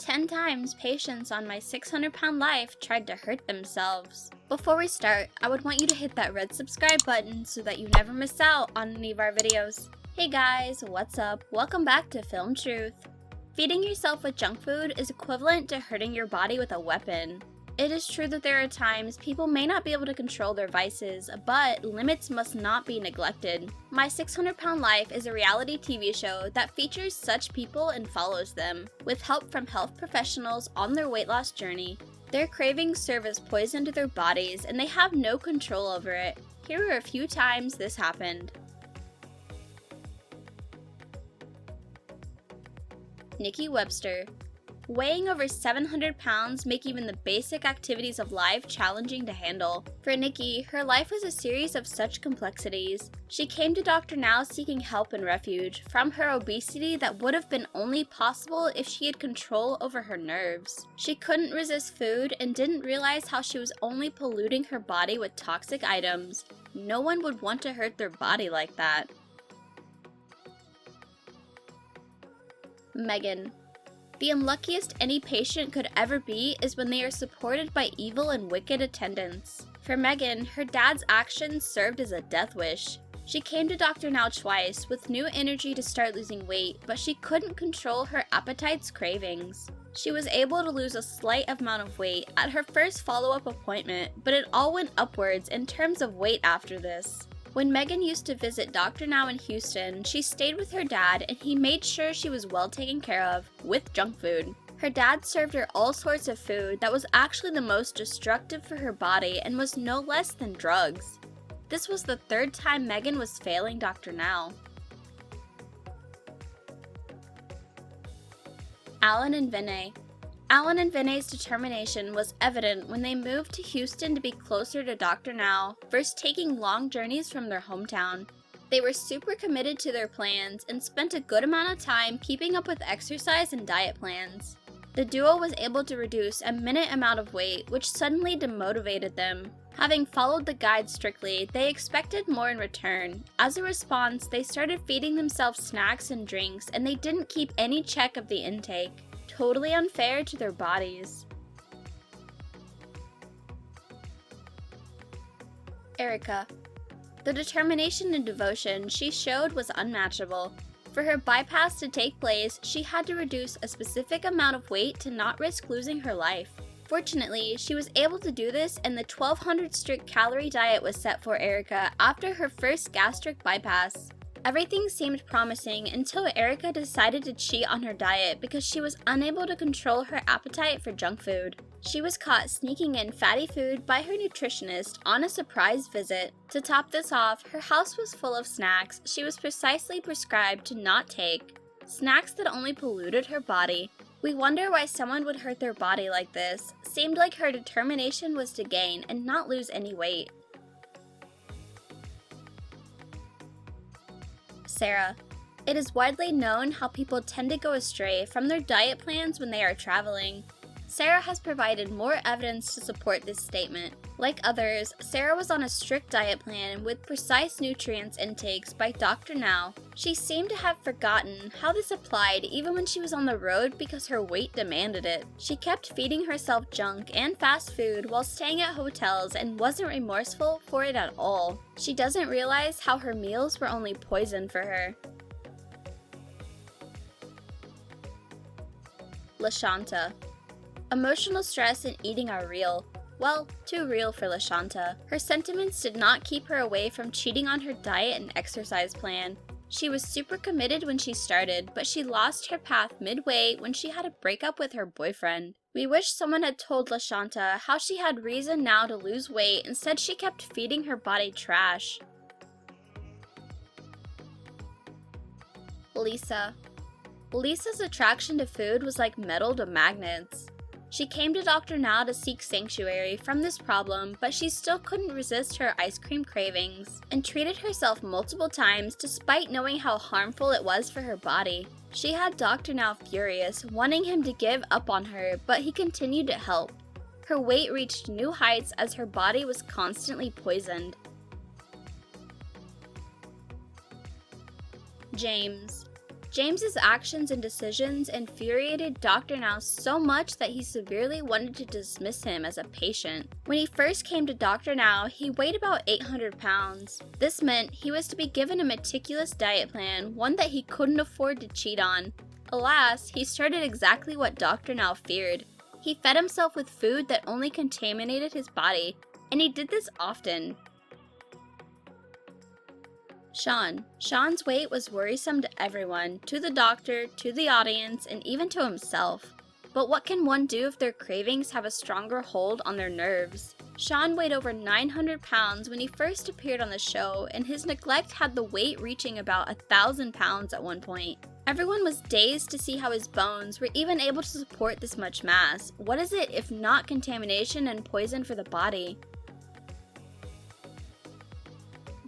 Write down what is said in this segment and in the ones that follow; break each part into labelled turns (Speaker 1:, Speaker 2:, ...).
Speaker 1: 10 times patients on my 600-pound life tried to hurt themselves. Before we start, I would want you to hit that red subscribe button so that you never miss out on any of our videos. Hey guys, what's up? Welcome back to Film Truth. Feeding yourself with junk food is equivalent to hurting your body with a weapon. It is true that there are times people may not be able to control their vices, but limits must not be neglected. My 600-Pound Life is a reality TV show that features such people and follows them, with help from health professionals on their weight loss journey. Their cravings serve as poison to their bodies and they have no control over it. Here are a few times this happened. Nikki Webster. Weighing over 700 pounds make even the basic activities of life challenging to handle. For Nikki, her life was a series of such complexities. She came to Dr. Now seeking help and refuge from her obesity that would have been only possible if she had control over her nerves. She couldn't resist food and didn't realize how she was only polluting her body with toxic items. No one would want to hurt their body like that. Megan. The unluckiest any patient could ever be is when they are supported by evil and wicked attendants. For Megan, her dad's actions served as a death wish. She came to Dr. Now twice with new energy to start losing weight, but she couldn't control her appetite's cravings. She was able to lose a slight amount of weight at her first follow-up appointment, but it all went upwards in terms of weight after this. When Megan used to visit Dr. Now in Houston, she stayed with her dad and he made sure she was well taken care of, with junk food. Her dad served her all sorts of food that was actually the most destructive for her body and was no less than drugs. This was the third time Megan was failing Dr. Now. Alan and Vinay. Alan and Vinay's determination was evident when they moved to Houston to be closer to Dr. Now, first taking long journeys from their hometown. They were super committed to their plans and spent a good amount of time keeping up with exercise and diet plans. The duo was able to reduce a minute amount of weight, which suddenly demotivated them. Having followed the guide strictly, they expected more in return. As a response, they started feeding themselves snacks and drinks, and they didn't keep any check of the intake. Totally unfair to their bodies. Erica. The determination and devotion she showed was unmatchable. For her bypass to take place, she had to reduce a specific amount of weight to not risk losing her life. Fortunately, she was able to do this and the 1200 strict calorie diet was set for Erica after her first gastric bypass. Everything seemed promising until Erica decided to cheat on her diet because she was unable to control her appetite for junk food. She was caught sneaking in fatty food by her nutritionist on a surprise visit. To top this off, her house was full of snacks she was precisely prescribed to not take. Snacks that only polluted her body. We wonder why someone would hurt their body like this. Seemed like her determination was to gain and not lose any weight. Sarah. It is widely known how people tend to go astray from their diet plans when they are traveling. Sarah has provided more evidence to support this statement. Like others, Sarah was on a strict diet plan with precise nutrients intakes by Dr. Now. She seemed to have forgotten how this applied even when she was on the road because her weight demanded it. She kept feeding herself junk and fast food while staying at hotels and wasn't remorseful for it at all. She doesn't realize how her meals were only poison for her. LaShanta. Emotional stress and eating are real. Well, too real for LaShanta. Her sentiments did not keep her away from cheating on her diet and exercise plan. She was super committed when she started, but she lost her path midway when she had a breakup with her boyfriend. We wish someone had told LaShanta how she had reason now to lose weight, instead she kept feeding her body trash. Lisa. Lisa's attraction to food was like metal to magnets. She came to Dr. Now to seek sanctuary from this problem, but she still couldn't resist her ice cream cravings, and treated herself multiple times despite knowing how harmful it was for her body. She had Dr. Now furious, wanting him to give up on her, but he continued to help. Her weight reached new heights as her body was constantly poisoned. James. James's actions and decisions infuriated Dr. Now so much that he severely wanted to dismiss him as a patient. When he first came to Dr. Now, he weighed about 800 pounds. This meant he was to be given a meticulous diet plan, one that he couldn't afford to cheat on. Alas, he started exactly what Dr. Now feared. He fed himself with food that only contaminated his body, and he did this often. Sean's weight was worrisome to everyone, to the doctor, to the audience, and even to himself. But what can one do if their cravings have a stronger hold on their nerves? Sean weighed over 900 pounds when he first appeared on the show, and his neglect had the weight reaching about 1,000 pounds at one point. Everyone was dazed to see how his bones were even able to support this much mass. What is it if not contamination and poison for the body?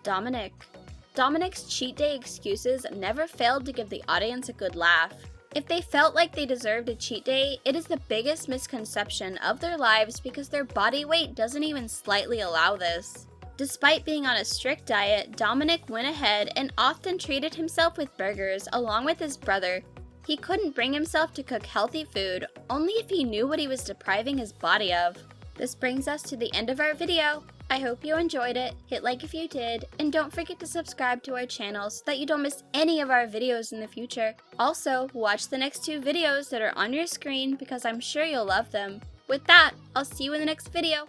Speaker 1: Dominic's cheat day excuses never failed to give the audience a good laugh. If they felt like they deserved a cheat day, it is the biggest misconception of their lives because their body weight doesn't even slightly allow this. Despite being on a strict diet, Dominic went ahead and often treated himself with burgers along with his brother. He couldn't bring himself to cook healthy food, only if he knew what he was depriving his body of. This brings us to the end of our video. I hope you enjoyed it, hit like if you did, and don't forget to subscribe to our channel so that you don't miss any of our videos in the future. Also, watch the next 2 videos that are on your screen because I'm sure you'll love them. With that, I'll see you in the next video.